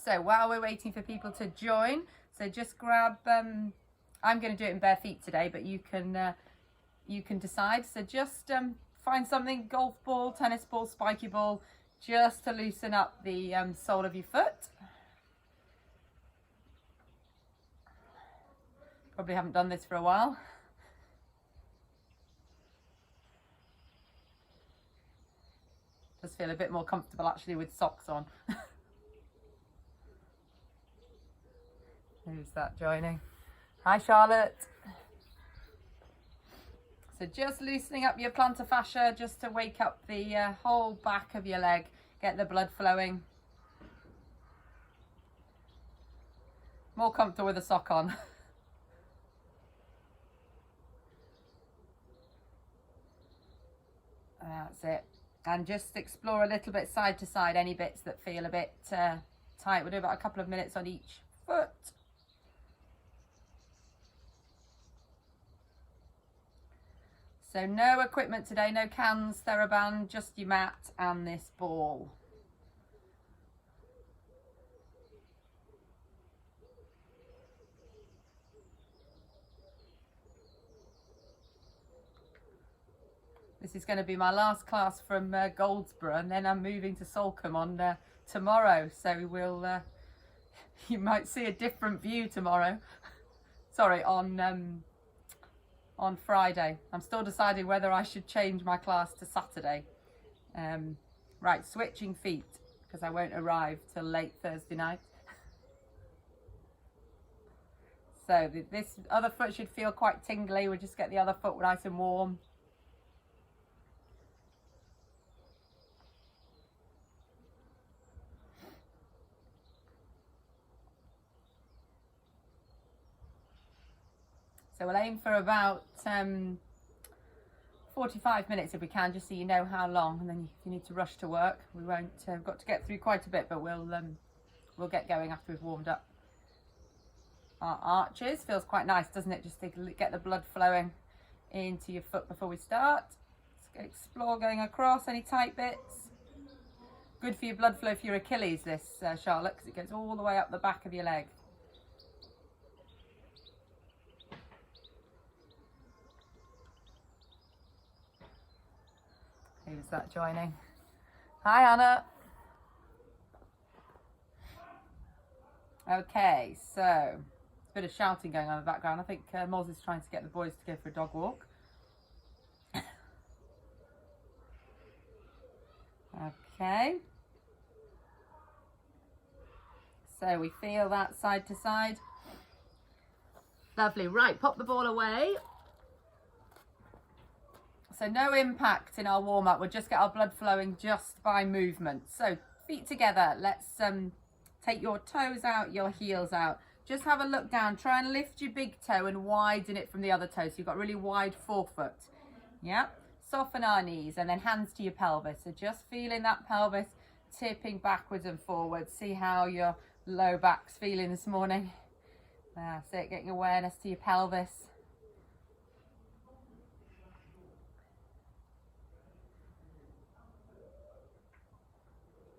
So while we're waiting for people to join, so just grab, I'm going to do it in bare feet today, but you can decide. So just find something, golf ball, tennis ball, spiky ball, just to loosen up the sole of your foot. Probably haven't done this for a while. Does feel a bit more comfortable actually with socks on. Who's that joining? Hi Charlotte. So just loosening up your plantar fascia just to wake up the whole back of your leg, get the blood flowing. More comfortable with a sock on. That's it. And just explore a little bit side to side, any bits that feel a bit tight. We'll do about a couple of minutes on each foot. So no equipment today, no cans, TheraBand, just your mat and this ball. This is going to be my last class from Goldsboro, and then I'm moving to Salcombe on tomorrow. So we'll, you might see a different view tomorrow. Sorry, on Friday. I'm still deciding whether I should change my class to Saturday. Right, switching feet, because I won't arrive till late Thursday night. So this other foot should feel quite tingly. We'll just get the other foot nice and warm. So we'll aim for about 45 minutes if we can, just so you know how long. And then if you need to rush to work, we won't. We've got to get through quite a bit, but we'll get going after we've warmed up. Our arches feels quite nice, doesn't it? Just to get the blood flowing into your foot before we start. Let's explore going across any tight bits. Good for your blood flow for your Achilles, this Charlotte, because it goes all the way up the back of your leg. Who's that joining? Hi Anna. Okay, so a bit of shouting going on in the background. I think Moz is trying to get the boys to go for a dog walk. Okay. So we feel that side to side. Lovely. Right, pop the ball away. So no impact in our warm-up. We'll just get our blood flowing just by movement. So feet together. Let's take your toes out, your heels out. Just have a look down. Try and lift your big toe and widen it from the other toe. So you've got really wide forefoot. Yeah. Soften our knees and then hands to your pelvis. So just feeling that pelvis tipping backwards and forwards. See how your low back's feeling this morning. That's it. Getting awareness to your pelvis.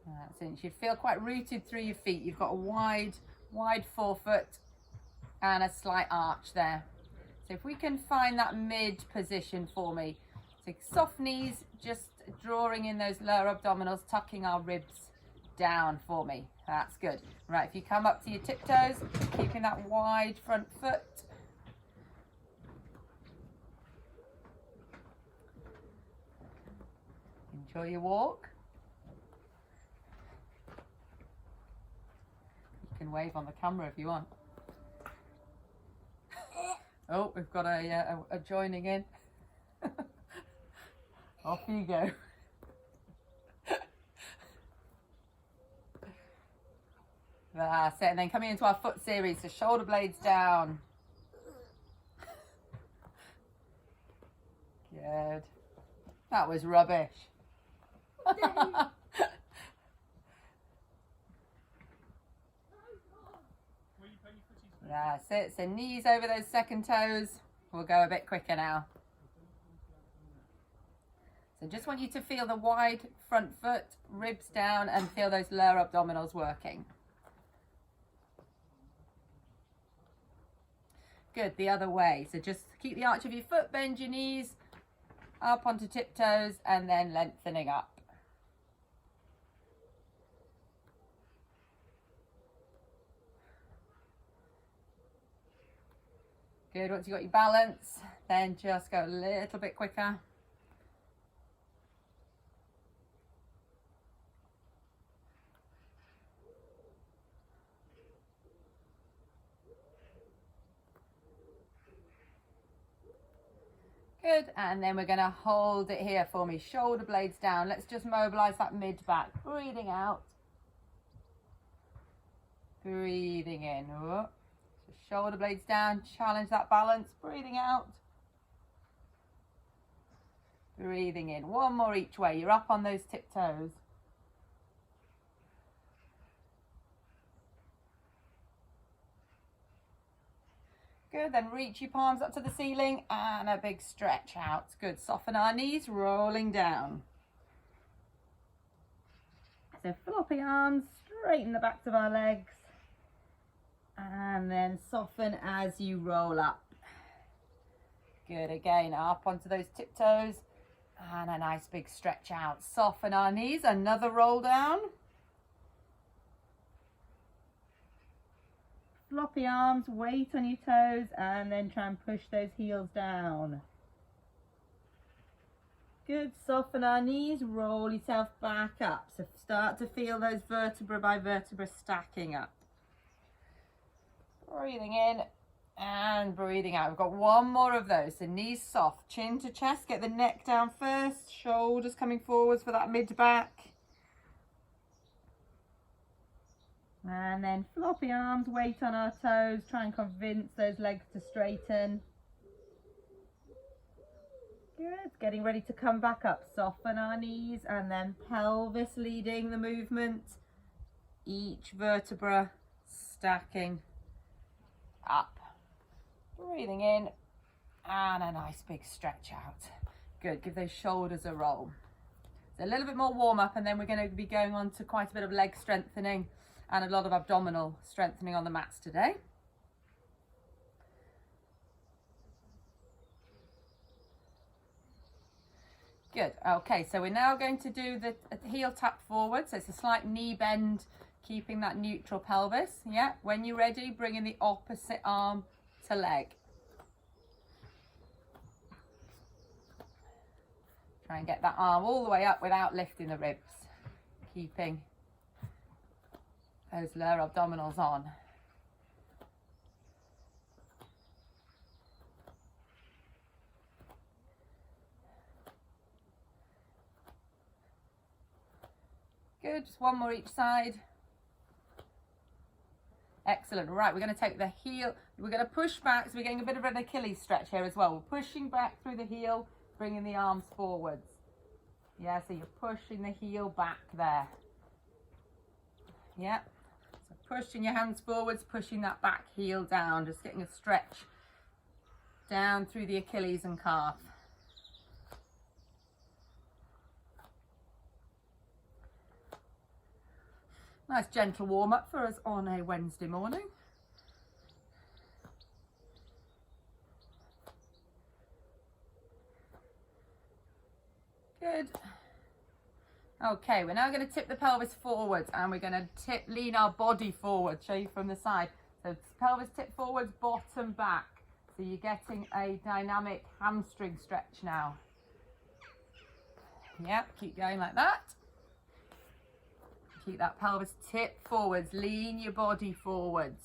That's it. You should feel quite rooted through your feet. You've got a wide forefoot and a slight arch there. So if we can find that mid position for me. So soft knees, just drawing in those lower abdominals, tucking our ribs down for me. That's good. Right, if you come up to your tiptoes, keeping that wide front foot. Enjoy your walk. You can wave on the camera if you want. Oh, we've got a joining in. Off you go. That's it. And then coming into our foot series, so shoulder blades down. Good. That was rubbish. That's it. So knees over those second toes. We'll go a bit quicker now. So just want you to feel the wide front foot, ribs down, and feel those lower abdominals working. Good, the other way. So just keep the arch of your foot, bend your knees, up onto tiptoes, and then lengthening up. Good, once you've got your balance, then just go a little bit quicker. Good, and then we're going to hold it here for me, shoulder blades down. Let's just mobilize that mid back, breathing out, breathing in. So shoulder blades down, challenge that balance, breathing out, breathing in. One more each way, you're up on those tiptoes. Good, then reach your palms up to the ceiling and a big stretch out. Good, soften our knees, rolling down. So floppy arms, straighten the backs of our legs. And then soften as you roll up. Good, again, up onto those tiptoes. And a nice big stretch out. Soften our knees, another roll down. Floppy arms, weight on your toes, and then try and push those heels down. Good, soften our knees, roll yourself back up. So start to feel those vertebra by vertebra stacking up. Breathing in and breathing out. We've got one more of those. So knees soft, chin to chest, get the neck down first, shoulders coming forwards for that mid back. And then floppy arms, weight on our toes, try and convince those legs to straighten. Good, getting ready to come back up. Soften our knees and then pelvis leading the movement. Each vertebra stacking up. Breathing in and a nice big stretch out. Good, give those shoulders a roll. So a little bit more warm up and then we're going to be going on to quite a bit of leg strengthening and a lot of abdominal strengthening on the mats today. Good, okay, so we're now going to do the heel tap forward. So it's a slight knee bend, keeping that neutral pelvis. Yeah, when you're ready, bring in the opposite arm to leg. Try and get that arm all the way up without lifting the ribs. Keeping those lower abdominals on. Good, just one more each side. Excellent. Right, we're going to take the heel, we're going to push back, so we're getting a bit of an Achilles stretch here as well. We're pushing back through the heel, bringing the arms forwards. Yeah, so you're pushing the heel back there. Yeah. Pushing your hands forwards, pushing that back heel down, just getting a stretch down through the Achilles and calf. Nice gentle warm up for us on a Wednesday morning. Good. Okay, we're now going to tip the pelvis forwards and we're going to lean our body forward, show you from the side. So pelvis tip forwards, bottom back. So you're getting a dynamic hamstring stretch now. Yep, keep going like that. Keep that pelvis tip forwards, lean your body forwards.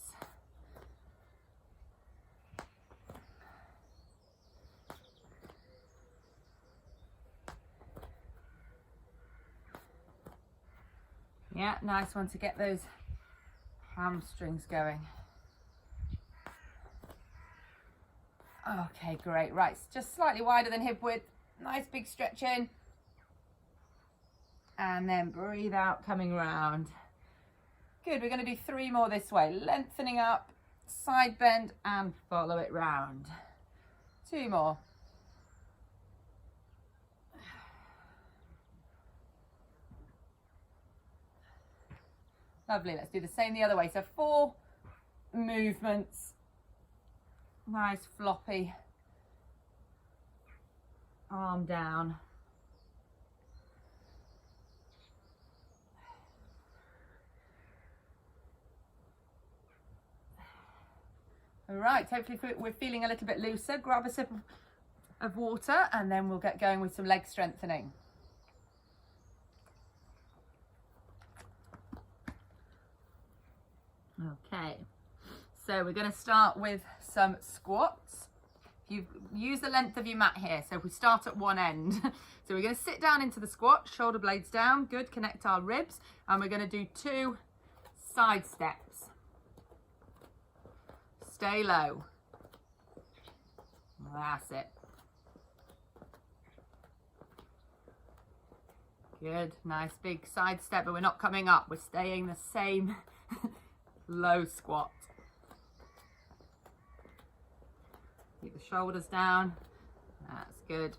Yeah, nice one to get those hamstrings going. Okay, great. Right, just slightly wider than hip width. Nice big stretch in. And then breathe out, coming round. Good, we're going to do 3 more this way. Lengthening up, side bend, and follow it round. 2 more. Lovely, let's do the same the other way. So 4 movements Nice floppy arm down. All right, hopefully we're feeling a little bit looser. Grab a sip of water and then we'll get going with some leg strengthening. Okay, so we're going to start with some squats. You use the length of your mat here, so if we start at one end. So we're going to sit down into the squat, shoulder blades down, good, connect our ribs, and we're going to do 2 side steps. Stay low. That's it. Good, nice big side step, but we're not coming up, we're staying the same low squat. Keep the shoulders down, that's good.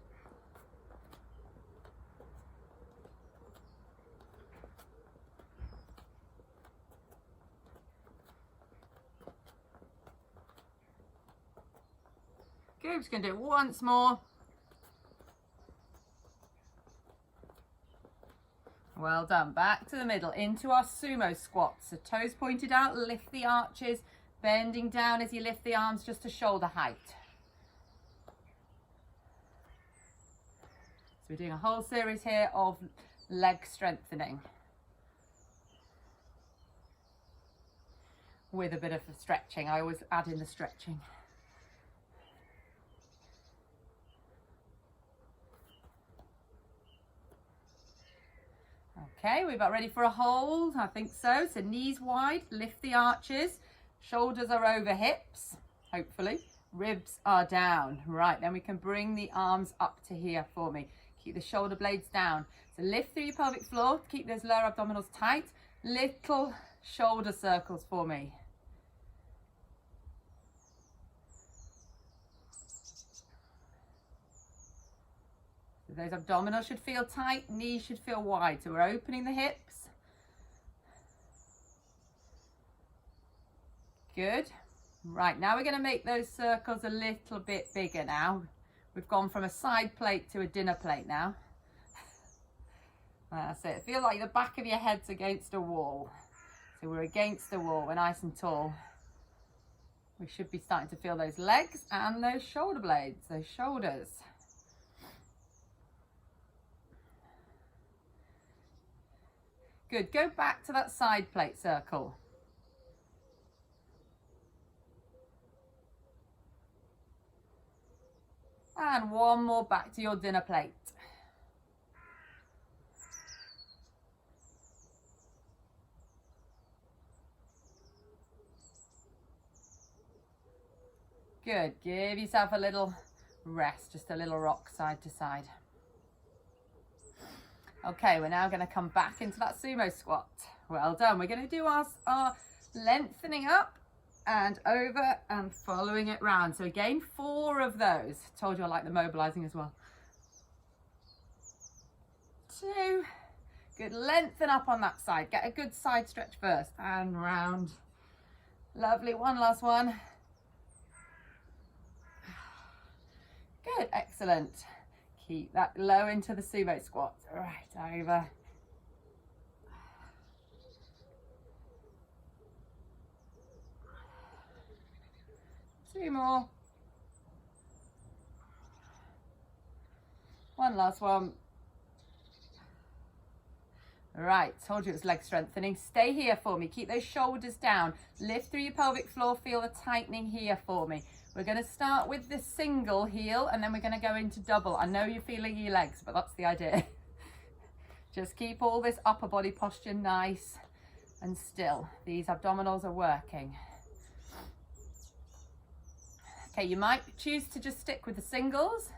Good, we're just going to do it once more. Well done. Back to the middle, into our sumo squats. So toes pointed out, lift the arches, bending down as you lift the arms just to shoulder height. So we're doing a whole series here of leg strengthening with a bit of stretching. I always add in the stretching. Okay, we're about ready for a hold. I think so. So knees wide, lift the arches, shoulders are over hips, hopefully. Ribs are down. Right, then we can bring the arms up to here for me. Keep the shoulder blades down. So lift through your pelvic floor, keep those lower abdominals tight. Little shoulder circles for me. Those abdominals should feel tight, knees should feel wide. So we're opening the hips. Good. Right, now we're going to make those circles a little bit bigger now. We've gone from a side plate to a dinner plate now. That's it. Feel like the back of your head's against a wall. So we're against the wall, we're nice and tall. We should be starting to feel those legs and those shoulder blades, those shoulders. Good, go back to that side plate circle. And one more back to your dinner plate. Good, give yourself a little rest, just a little rock side to side. Okay, we're now going to come back into that sumo squat. Well done. We're going to do our lengthening up and over and following it round. So again, 4 of those. Told you I like the mobilizing as well. 2. Good, lengthen up on that side. Get a good side stretch first and round. Lovely, one last one. Good, excellent. Keep that low into the sumo squat. Right, over. 2 more. One last one. Right, told you it was leg strengthening. Stay here for me. Keep those shoulders down. Lift through your pelvic floor. Feel the tightening here for me. We're going to start with the single heel and then we're going to go into double. I know you're feeling your legs, but that's the idea. Just keep all this upper body posture nice and still. These abdominals are working. Okay, you might choose to just stick with the singles.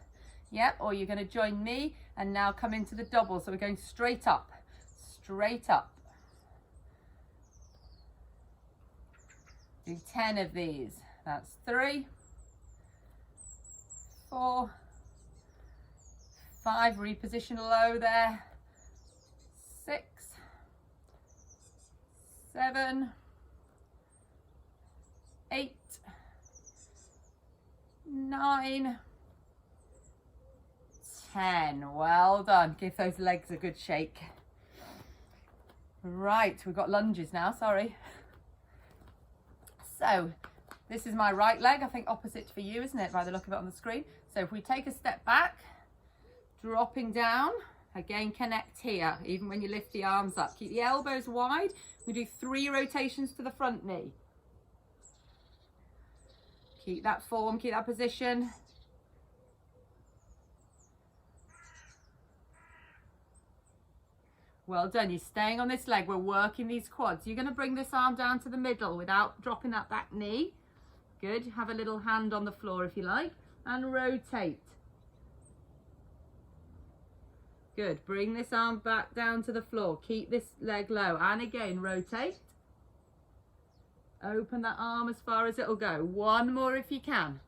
Yep, or you're going to join me and now come into the double. So we're going straight up, straight up. Do 10 of these. That's 3, 4, 5, reposition low there, 6, 7, 8, 9, 10. Well done. Give those legs a good shake. Right, we've got lunges now, sorry. So this is my right leg, I think opposite for you, isn't it, by the look of it on the screen? So if we take a step back, dropping down, again connect here, even when you lift the arms up. Keep the elbows wide. We do 3 rotations to the front knee. Keep that form, keep that position. Well done, you're staying on this leg, we're working these quads. You're going to bring this arm down to the middle without dropping that back knee. Good, have a little hand on the floor if you like, and rotate. Good, bring this arm back down to the floor, keep this leg low, and again, rotate. Open that arm as far as it'll go. 1 more if you can.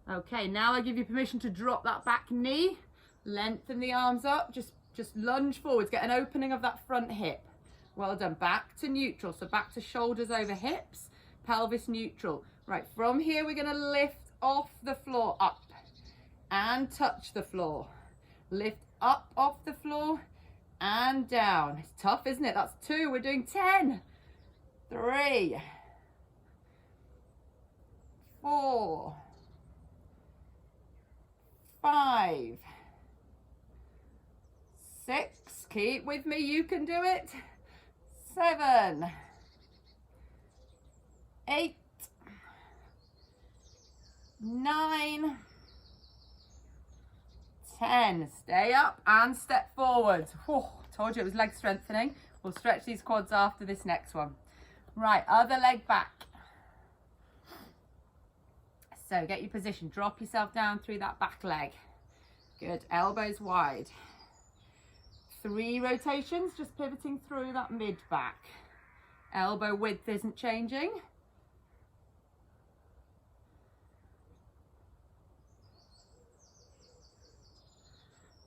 Okay, now I give you permission to drop that back knee. Lengthen the arms up, just lunge forwards, get an opening of that front hip. Well done, back to neutral, so back to shoulders over hips, pelvis neutral. Right, from here we're gonna lift off the floor up and touch the floor. Lift up off the floor and down. It's tough, isn't it? That's 2, we're doing 10. 3, 4, 5, 6, keep with me, you can do it. 7, 8, 9, 10. Stay up and step forward. Whew, told you it was leg strengthening. We'll stretch these quads after this next one. Right, other leg back. So get your position, drop yourself down through that back leg. Good, elbows wide. 3 rotations, just pivoting through that mid back. Elbow width isn't changing.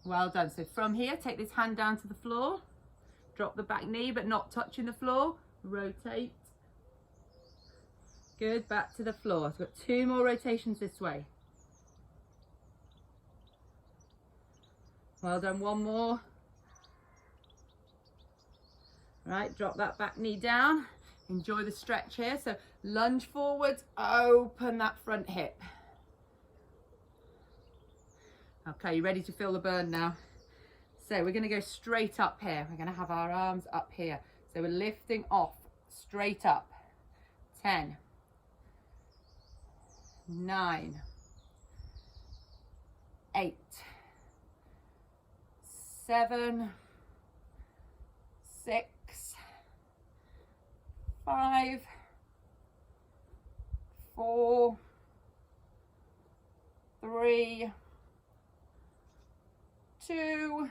Well done. So from here, take this hand down to the floor. Drop the back knee, but not touching the floor. Rotate. Good, back to the floor. So we've got 2 more rotations this way. Well done, 1 more. Right, drop that back knee down. Enjoy the stretch here. So lunge forwards, open that front hip. Okay, you ready to feel the burn now? So we're gonna go straight up here. We're gonna have our arms up here. So we're lifting off, straight up. 10, 9, 8, 7, 6, 5, 4, 3, 2,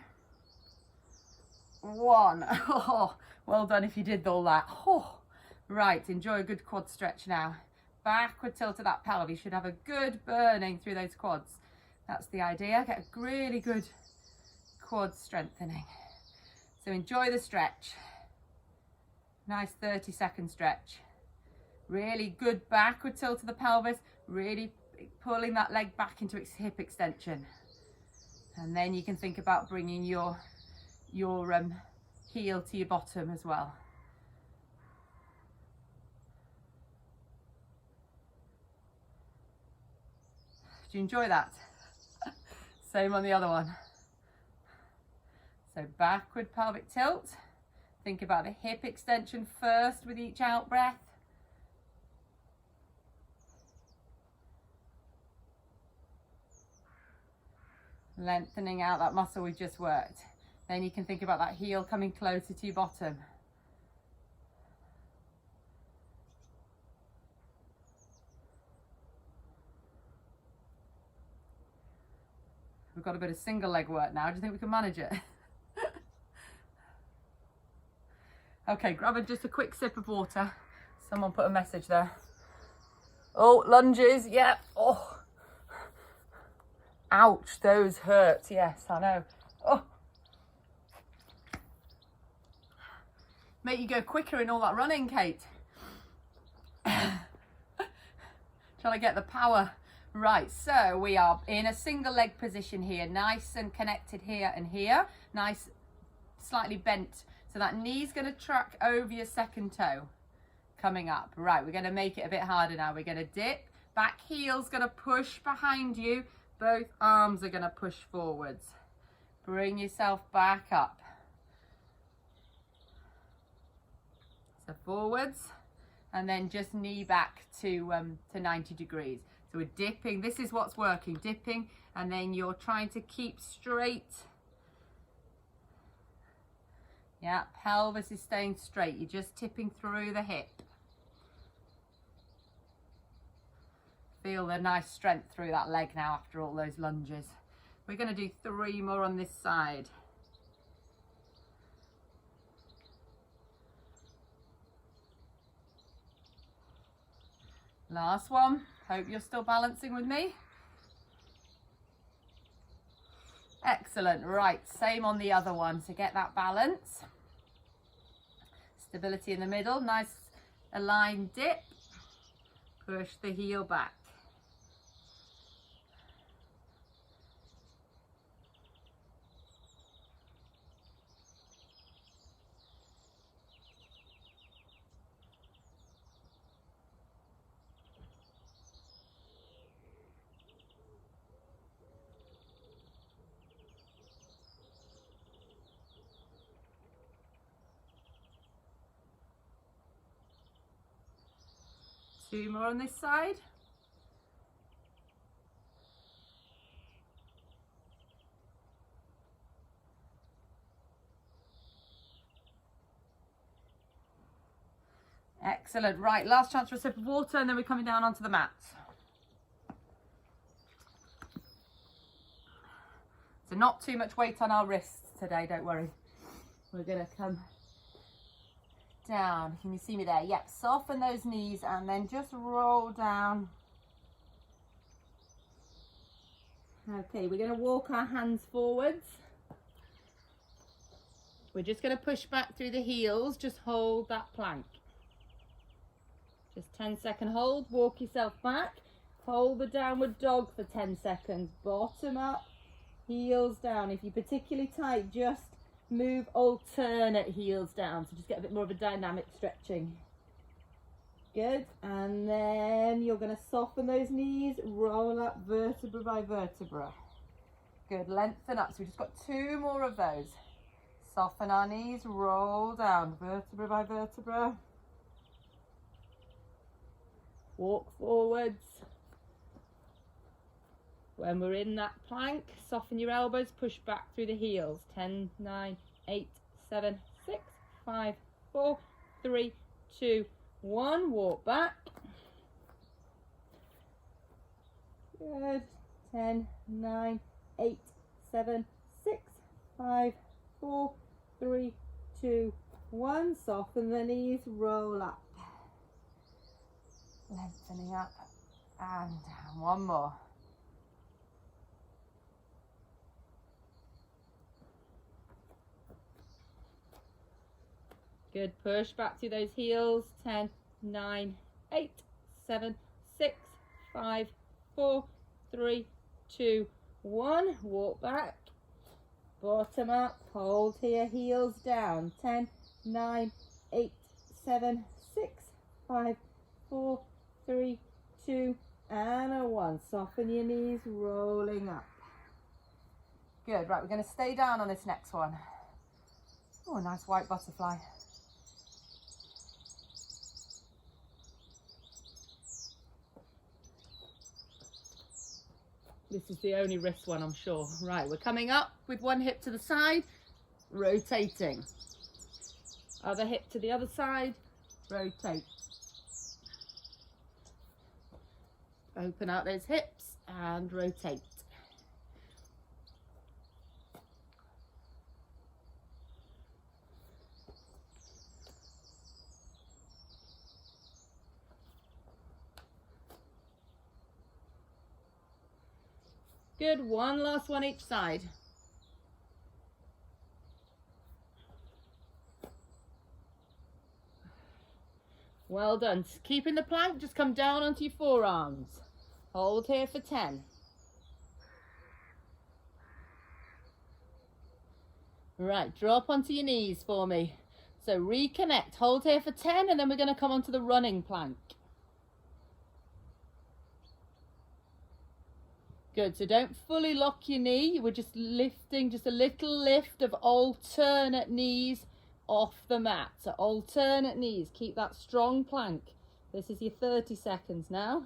1. Oh, well done if you did all that. Oh. Right, enjoy a good quad stretch now. Backward tilt to that pelvis. You should have a good burning through those quads. That's the idea. Get a really good quad strengthening. So enjoy the stretch. Nice 30-second stretch. Really good backward tilt to the pelvis. Really pulling that leg back into its hip extension. And then you can think about bringing your heel to your bottom as well. Do you enjoy that? Same on the other one. So backward pelvic tilt. Think about the hip extension first with each out breath. Lengthening out that muscle we've just worked. Then you can think about that heel coming closer to your bottom. We've got a bit of single leg work now. Do you think we can manage it? Okay, grab just a quick sip of water. Someone put a message there. Oh, lunges, yeah. Oh. Ouch, those hurt. Yes, I know. Oh. Make you go quicker in all that running, Kate. Shall I get the power? Right, so we are in a single leg position here, nice and connected here and here, nice, slightly bent. So that knee's going to track over your second toe coming up. Right, we're going to make it a bit harder now. We're going to dip, back heel's going to push behind you, both arms are going to push forwards. Bring yourself back up. So forwards, and then just knee back to 90 degrees. So we're dipping, this is what's working, dipping, and then you're trying to keep straight. Yeah, pelvis is staying straight, you're just tipping through the hip. Feel the nice strength through that leg now after all those lunges. We're going to do 3 more on this side. Last one. Hope you're still balancing with me. Excellent. Right, same on the other one. So get that balance. Stability in the middle. Nice aligned dip. Push the heel back. Two more on this side. Excellent. Right, last chance for a sip of water and then we're coming down onto the mat. So not too much weight on our wrists today, don't worry. We're going to come down. Can you see me there? Yep, soften those knees and then just roll down. Okay, we're going to walk our hands forwards. We're just going to push back through the heels. Just hold that plank. Just 10-second hold. Walk yourself back. Hold the downward dog for 10 seconds. Bottom up, heels down. If you're particularly tight, just move alternate heels down, so just get a bit more of a dynamic stretching. Good, and then you're going to soften those knees, roll up vertebra by vertebra. Good, lengthen up. So we've just got 2 more of those. Soften our knees, roll down vertebra by vertebra. Walk forwards. When we're in that plank, soften your elbows, push back through the heels. 10, 9, 8, 7, 6, 5, 4, 3, 2, 1. Walk back. Good. 10, 9, 8, 7, 6, 5, 4, 3, 2, 1. Soften the knees, roll up. Lengthening up and down. One more. Good, push back through those heels. 10, 9, 8, 7, 6, 5, 4, 3, 2, 1. Walk back. Bottom up, hold here, heels down. 10, 9, 8, 7, 6, 5, 4, 3, 2, and a 1. Soften your knees, rolling up. Good, right, we're going to stay down on this next one. Oh, nice white butterfly. This is the only wrist one, I'm sure. Right, we're coming up with one hip to the side, rotating. Other hip to the other side, rotate. Open out those hips and rotate. Good, one last one each side. Well done. Keeping the plank, just come down onto your forearms. Hold here for 10. Right, drop onto your knees for me. So reconnect, hold here for 10, and then we're going to come onto the running plank. Good, so don't fully lock your knee. We're just lifting, just a little lift of alternate knees off the mat. So alternate knees, keep that strong plank. This is your 30 seconds now.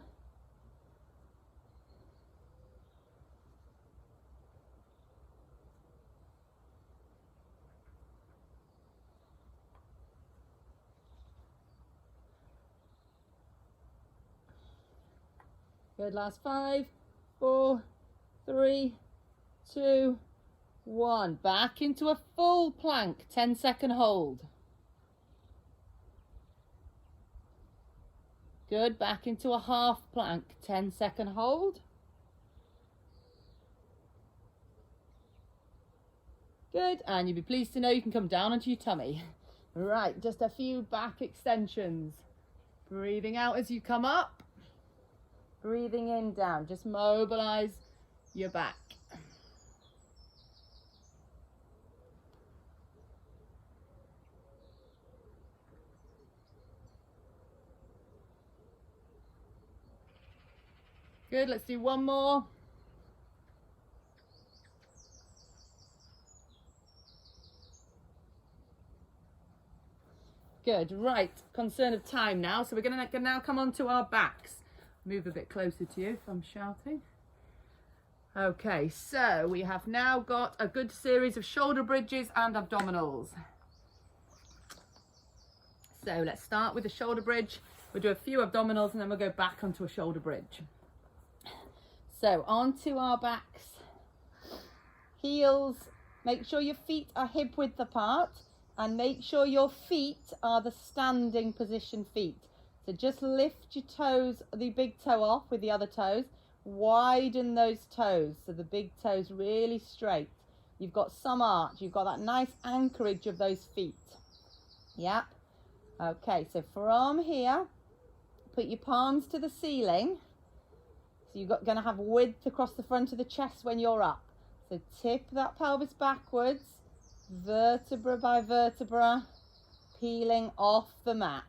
Good, last 5, 4, 3, 2, 1. Back into a full plank, 10-second hold. Good, back into a half plank, 10-second hold. Good, and you'll be pleased to know you can come down onto your tummy. Right, just a few back extensions. Breathing out as you come up. Breathing in, down. Just mobilize your back. Good, let's do one more. Good, right, concern of time now. So we're going to now come on to our backs. Move a bit closer to you if I'm shouting. Okay, so we have now got a good series of shoulder bridges and abdominals. So let's start with the shoulder bridge. We'll do a few abdominals and then we'll go back onto a shoulder bridge. So onto our backs. Heels, make sure your feet are hip width apart and make sure your feet are the standing position feet. So just lift your toes, the big toe off with the other toes. Widen those toes so the big toes really straight. You've got some arch, you've got that nice anchorage of those feet. Yep. Okay, so from here, put your palms to the ceiling. So you're going to have width across the front of the chest when you're up. So tip that pelvis backwards, vertebra by vertebra, peeling off the mat.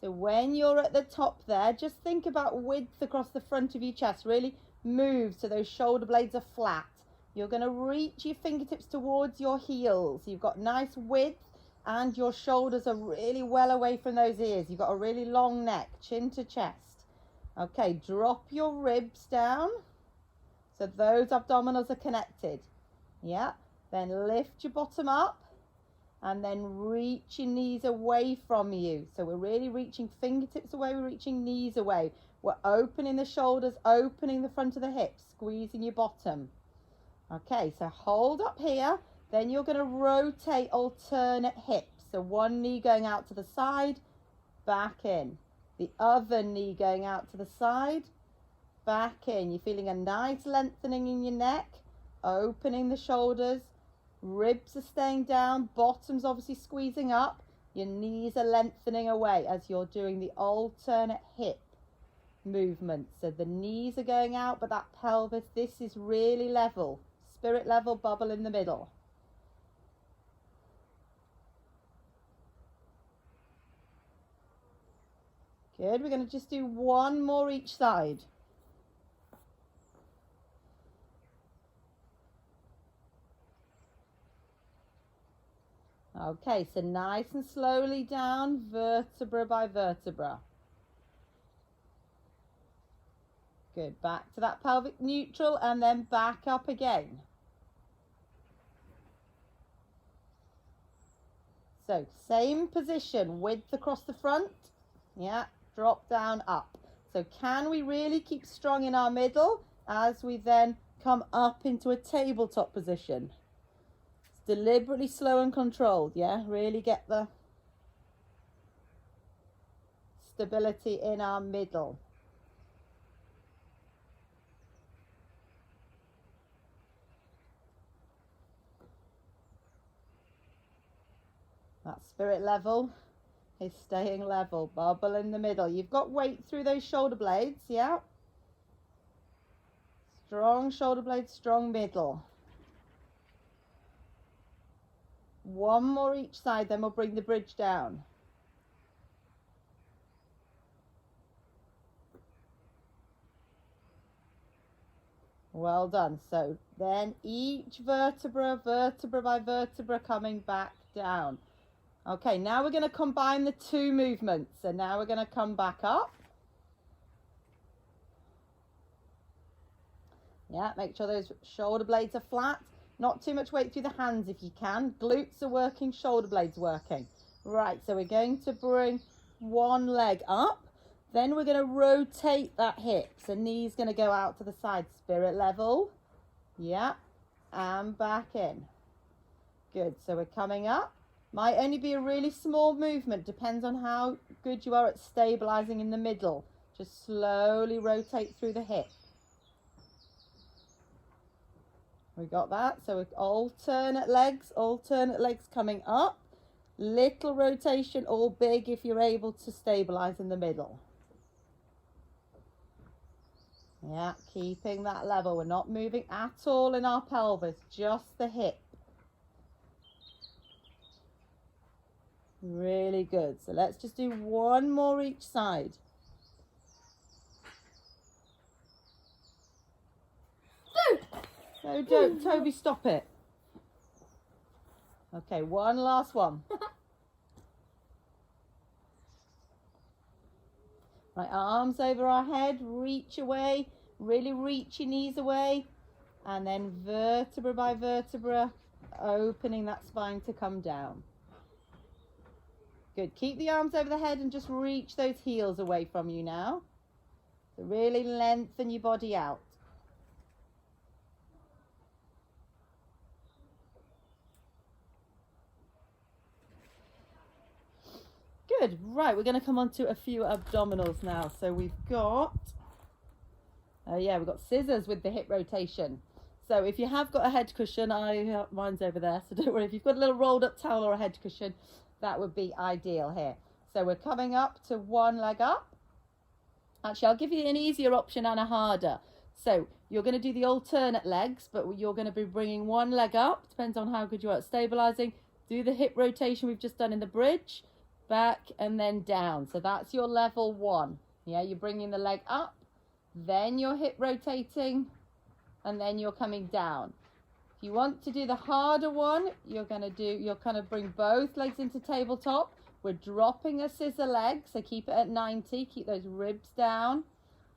So when you're at the top there, just think about width across the front of your chest. Really move so those shoulder blades are flat. You're going to reach your fingertips towards your heels. You've got nice width and your shoulders are really well away from those ears. You've got a really long neck, chin to chest. Okay, drop your ribs down so those abdominals are connected. Yeah, then lift your bottom up. And then reach your knees away from you. So we're really reaching fingertips away, we're reaching knees away. We're opening the shoulders, opening the front of the hips, squeezing your bottom. Okay, so hold up here. Then you're going to rotate alternate hips. So one knee going out to the side, back in. The other knee going out to the side, back in. You're feeling a nice lengthening in your neck, opening the shoulders. Ribs are staying down, bottom's obviously squeezing up, your knees are lengthening away as you're doing the alternate hip movement. So the knees are going out, but that pelvis, this is really level, spirit level, bubble in the middle. Good, we're going to just do one more each side. Okay, so nice and slowly down, vertebra by vertebra. Good, back to that pelvic neutral and then back up again. So same position, width across the front. Yeah, drop down, up. So can we really keep strong in our middle as we then come up into a tabletop position? Deliberately slow and controlled, yeah? Really get the stability in our middle. That spirit level is staying level. Bubble in the middle. You've got weight through those shoulder blades, yeah? Strong shoulder blades, strong middle. One more each side, then we'll bring the bridge down. Well done. So then each vertebra by vertebra coming back down. Okay, now we're going to combine the two movements. So now we're going to come back up. Yeah, make sure those shoulder blades are flat. Not too much weight through the hands if you can. Glutes are working, shoulder blades working. Right, so we're going to bring one leg up. Then we're going to rotate that hip. So knee's going to go out to the side. Spirit level. Yeah. And back in. Good. So we're coming up. Might only be a really small movement. Depends on how good you are at stabilizing in the middle. Just slowly rotate through the hip. We got that. So alternate legs coming up. Little rotation or big if you're able to stabilize in the middle. Yeah, keeping that level. We're not moving at all in our pelvis, just the hip. Really good. So let's just do one more each side. No, don't. Toby, stop it. Okay, one last one. Right, arms over our head, reach away, really reach your knees away, and then vertebra by vertebra, opening that spine to come down. Good, keep the arms over the head and just reach those heels away from you now. So really lengthen your body out. Good, right, we're going to come on to a few abdominals now. So we've got, we've got scissors with the hip rotation. So if you have got a head cushion, mine's over there, so don't worry. If you've got a little rolled up towel or a head cushion, that would be ideal here. So we're coming up to one leg up. Actually, I'll give you an easier option and a harder. So you're going to do the alternate legs, but you're going to be bringing one leg up. Depends on how good you are at stabilizing. Do the hip rotation we've just done in the bridge. Back and then down. So that's your level one. Yeah, you're bringing the leg up, then you're hip rotating, and then you're coming down. If you want to do the harder one, you'll kind of bring both legs into tabletop. We're dropping a scissor leg, so keep it at 90, keep those ribs down.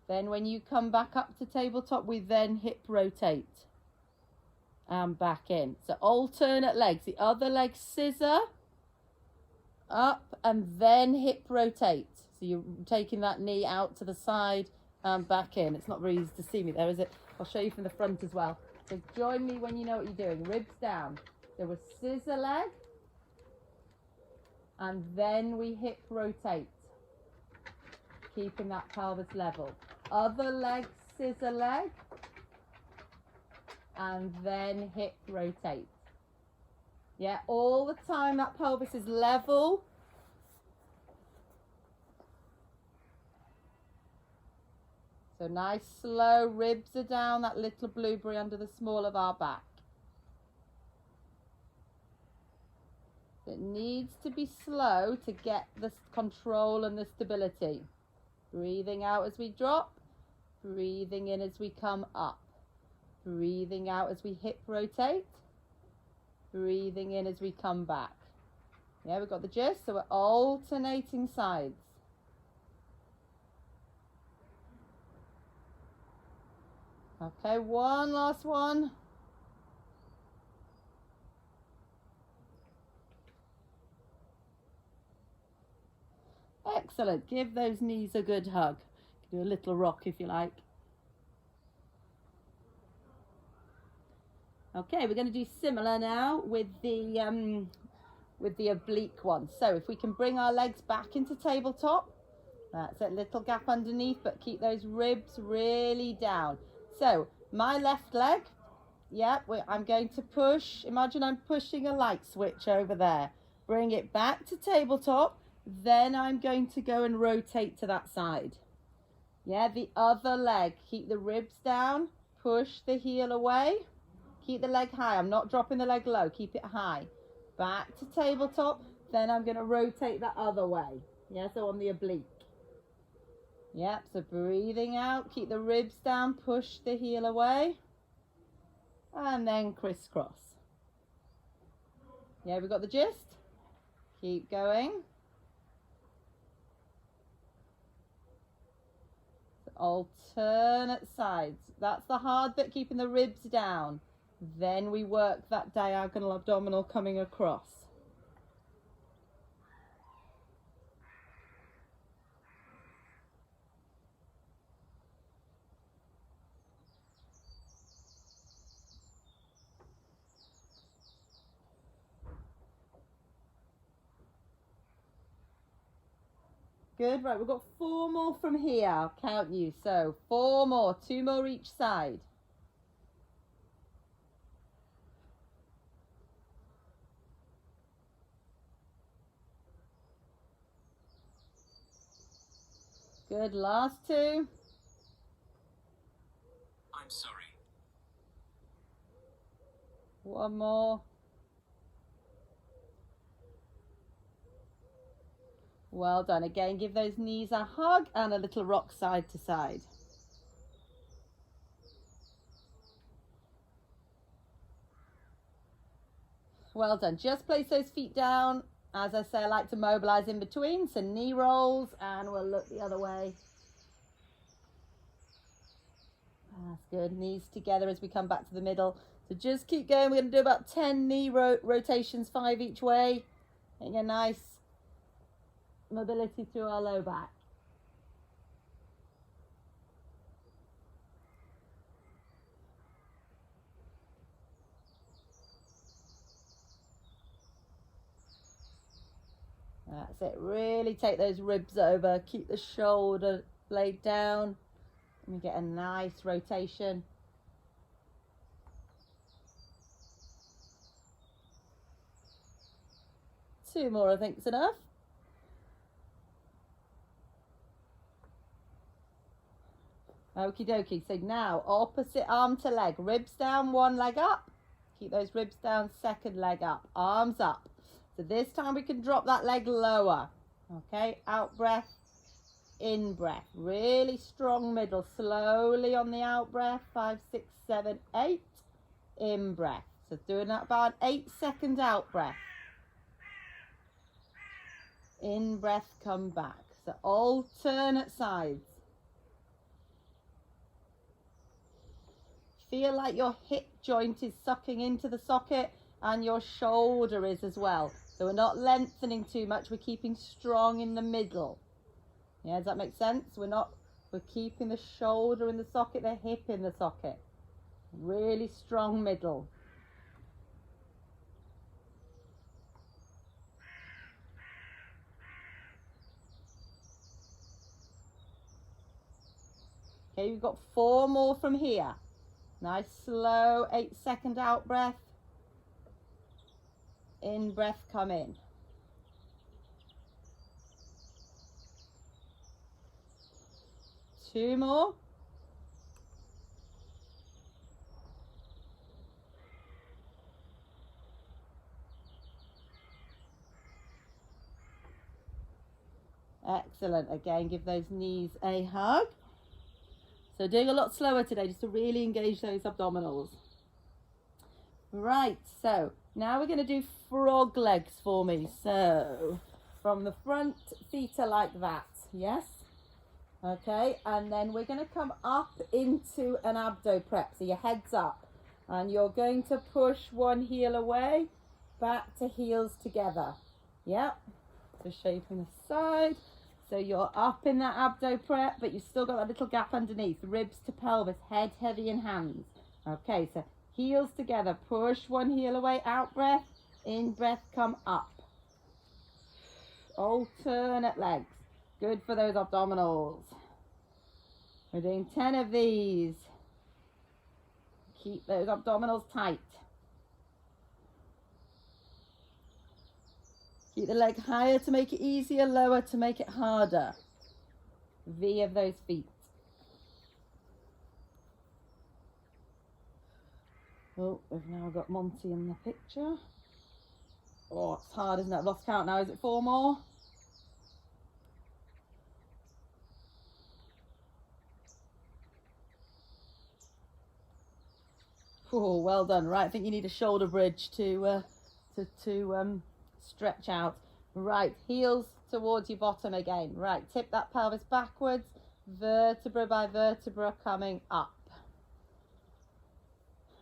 Then when you come back up to tabletop, we then hip rotate and back in. So alternate legs, the other leg scissor, up and then hip rotate. So you're taking that knee out to the side and back in. It's not very easy to see me there, is it? I'll show you from the front as well. So join me when you know what you're doing. Ribs down. So we're scissor leg and then we hip rotate, keeping that pelvis level. Other leg, scissor leg, and then hip rotate. Yeah, all the time that pelvis is level. So nice, slow, ribs are down, that little blueberry under the small of our back. It needs to be slow to get the control and the stability. Breathing out as we drop, breathing in as we come up. Breathing out as we hip rotate. Breathing in as we come back. Yeah, we've got the gist. So we're alternating sides. Okay, one last one. Excellent. Give those knees a good hug. Do a little rock if you like. Okay, we're going to do similar now with the oblique one. So if we can bring our legs back into tabletop, that's a little gap underneath, but keep those ribs really down. So my left leg, I'm going to push. Imagine I'm pushing a light switch over there. Bring it back to tabletop. Then I'm going to go and rotate to that side. Yeah, the other leg. Keep the ribs down. Push the heel away. Keep the leg high. I'm not dropping the leg low. Keep it high. Back to tabletop. Then I'm going to rotate that other way. Yeah, so on the oblique. Yep, so breathing out. Keep the ribs down. Push the heel away. And then crisscross. Yeah, we got the gist? Keep going. Alternate sides. That's the hard bit, keeping the ribs down. Then we work that diagonal abdominal coming across. Good, right, we've got 4 more from here. I'll count you. So 4 more, 2 more each side. Good, last 2. I'm sorry. 1 more. Well done. Again, give those knees a hug and a little rock side to side. Well done. Just place those feet down. As I say, I like to mobilize in between. So knee rolls, and we'll look the other way. That's good. Knees together as we come back to the middle. So just keep going. We're going to do about 10 knee rotations, 5 each way. Getting a nice mobility through our low back. That's it. Really take those ribs over. Keep the shoulder blade down. And we get a nice rotation. Two more, I think, is enough. Okie dokie. So now opposite arm to leg. Ribs down, 1 leg up. Keep those ribs down, 2nd leg up. Arms up. So this time we can drop that leg lower. Okay, out breath, in breath. Really strong middle. Slowly on the out breath. 5, 6, 7, 8. In breath. So doing that about 8-second out breath. In breath, come back. So alternate sides. Feel like your hip joint is sucking into the socket and your shoulder is as well. So we're not lengthening too much. We're keeping strong in the middle. Yeah, does that make sense? We're keeping the shoulder in the socket, the hip in the socket. Really strong middle. Okay, we've got 4 more from here. Nice slow 8-second out breath. In breath, come in. Two more. Excellent. Again, give those knees a hug. So doing a lot slower today just to really engage those abdominals. Right, so now we're going to do frog legs for me. So from the front, feet are like that. Yes? Okay, and then we're going to come up into an abdo prep. So your head's up. And you're going to push one heel away, back to heels together. Yep. So shaping the side. So you're up in that abdo prep, but you've still got that little gap underneath. Ribs to pelvis, head heavy in hands. Okay, so heels together. Push one heel away, out breath. In breath, come up. Alternate legs. Good for those abdominals. We're doing 10 of these. Keep those abdominals tight. Keep the leg higher to make it easier, lower to make it harder. V of those feet. Oh, we've now got Monty in the picture. Oh, it's hard, isn't it? I've lost count now. Is it 4 more? Oh, well done. Right, I think you need a shoulder bridge to stretch out. Right, heels towards your bottom again. Right, tip that pelvis backwards, vertebra by vertebra coming up.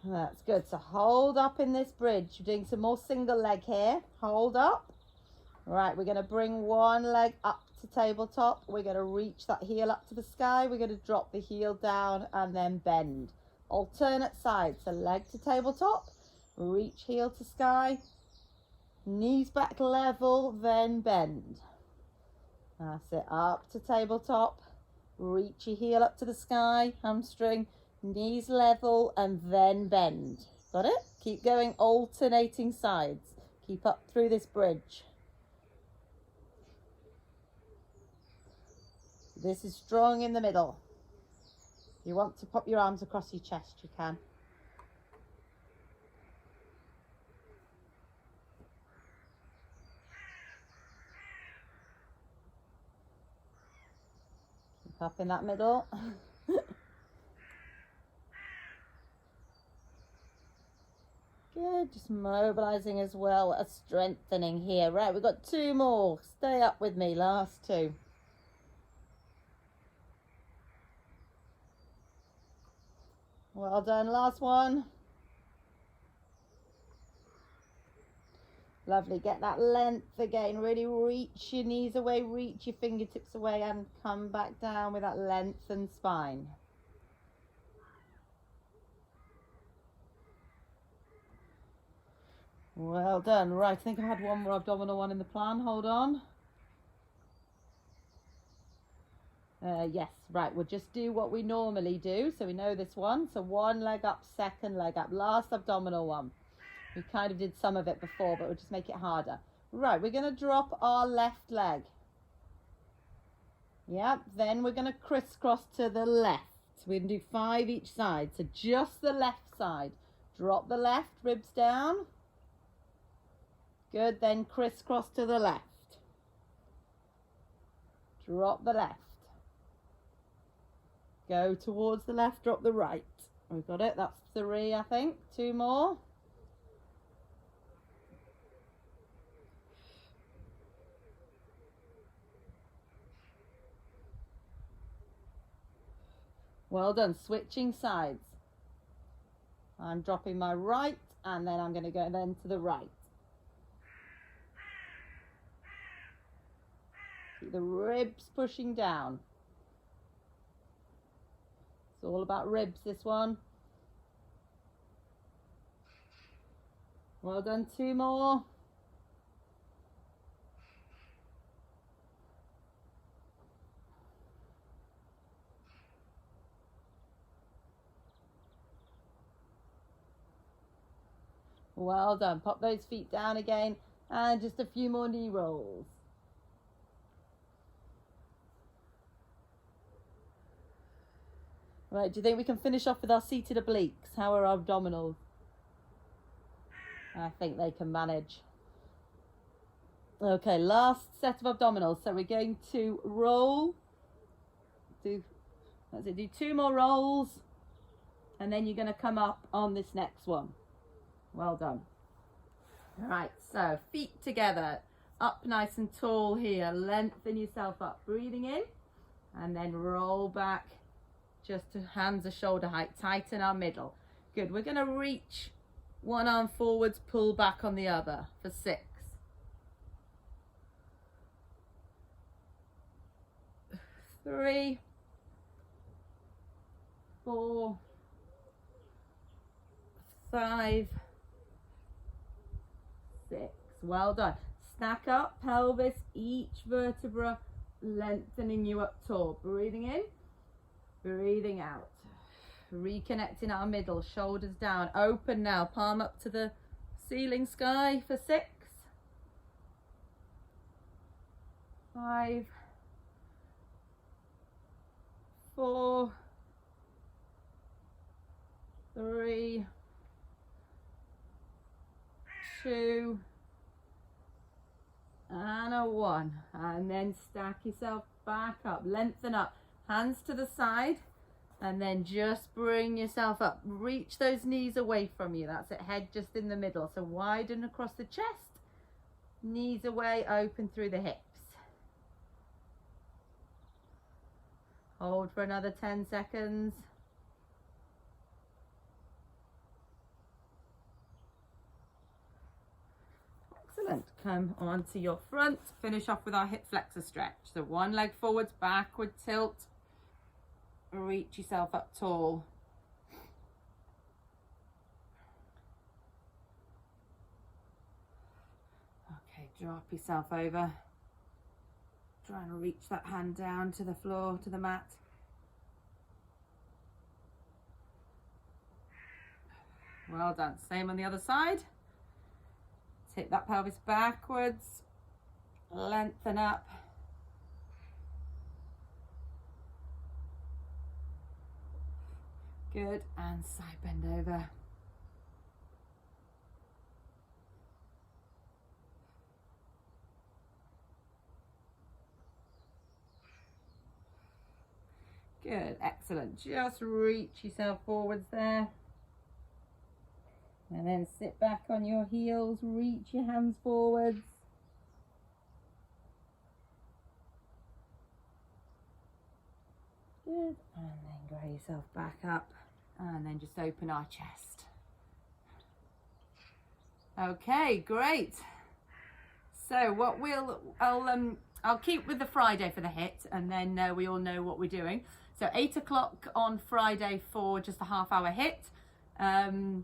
That's good. So hold up in this bridge. We're doing some more single leg here. Hold up. Right, we're going to bring one leg up to tabletop. We're going to reach that heel up to the sky. We're going to drop the heel down and then bend. Alternate sides. So leg to tabletop, reach heel to sky, knees back level, then bend. That's it. Up to tabletop, reach your heel up to the sky, hamstring, knees level, and then bend. Got it? Keep going, alternating sides. Keep up through this bridge. This is strong in the middle. If you want to pop your arms across your chest, you can. Keep up in that middle. Good, just mobilizing as well as strengthening here. Right, we've got 2 more. Stay up with me, last 2. Well done, last one. Lovely, get that length again. Really reach your knees away, reach your fingertips away and come back down with that lengthened spine. Well done. Right, I think I had one more abdominal one in the plan. Hold on. Yes, right, we'll just do what we normally do. So we know this one. So one leg up, second leg up. Last abdominal one. We kind of did some of it before, but we'll just make it harder. Right, we're going to drop our left leg. Yep, then we're going to crisscross to the left. We're going to do 5 each side. So just the left side. Drop the left, ribs down. Good, then crisscross to the left. Drop the left. Go towards the left, drop the right. We've got it, that's 3 I think. 2 more. Well done, switching sides. I'm dropping my right and then I'm going to go then to the right. Keep the ribs pushing down. It's all about ribs, this one. Well done, 2 more. Well done. Pop those feet down again and just a few more knee rolls. Right, do you think we can finish off with our seated obliques? How are our abdominals? I think they can manage. Okay, last set of abdominals. So we're going to roll. Do 2 more rolls. And then you're going to come up on this next one. Well done. Right, so feet together. Up nice and tall here. Lengthen yourself up. Breathing in. And then roll back. Just to hands are shoulder height. Tighten our middle. Good. We're going to reach one arm forwards, pull back on the other for 6. 3, 4, 5, 6. Well done. Stack up, pelvis, each vertebra lengthening you up tall. Breathing in. Breathing out. Reconnecting our middle, shoulders down. Open now, palm up to the ceiling, sky for 6. 5, 4, 3, 2, and a 1. And then stack yourself back up, lengthen up, hands to the side, and then just bring yourself up. Reach those knees away from you. That's it, head just in the middle. So widen across the chest, knees away, open through the hips. Hold for another 10 seconds. Excellent. Come onto your front. Finish off with our hip flexor stretch. So one leg forwards, backward tilt. Reach yourself up tall. Okay, drop yourself over. Try and reach that hand down to the floor, to the mat. Well done. Same on the other side. Tip that pelvis backwards. Lengthen up. Good. And side bend over. Good. Excellent. Just reach yourself forwards there. And then sit back on your heels. Reach your hands forwards. Good. And then grow yourself back up. And then just open our chest. Okay, great. So what I'll keep with the Friday for the HIIT, and then we all know what we're doing. So 8 o'clock on Friday for just a half-hour HIIT.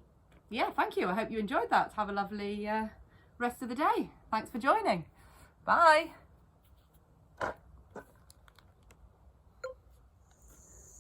Yeah, thank you. I hope you enjoyed that. Have a lovely rest of the day. Thanks for joining. Bye.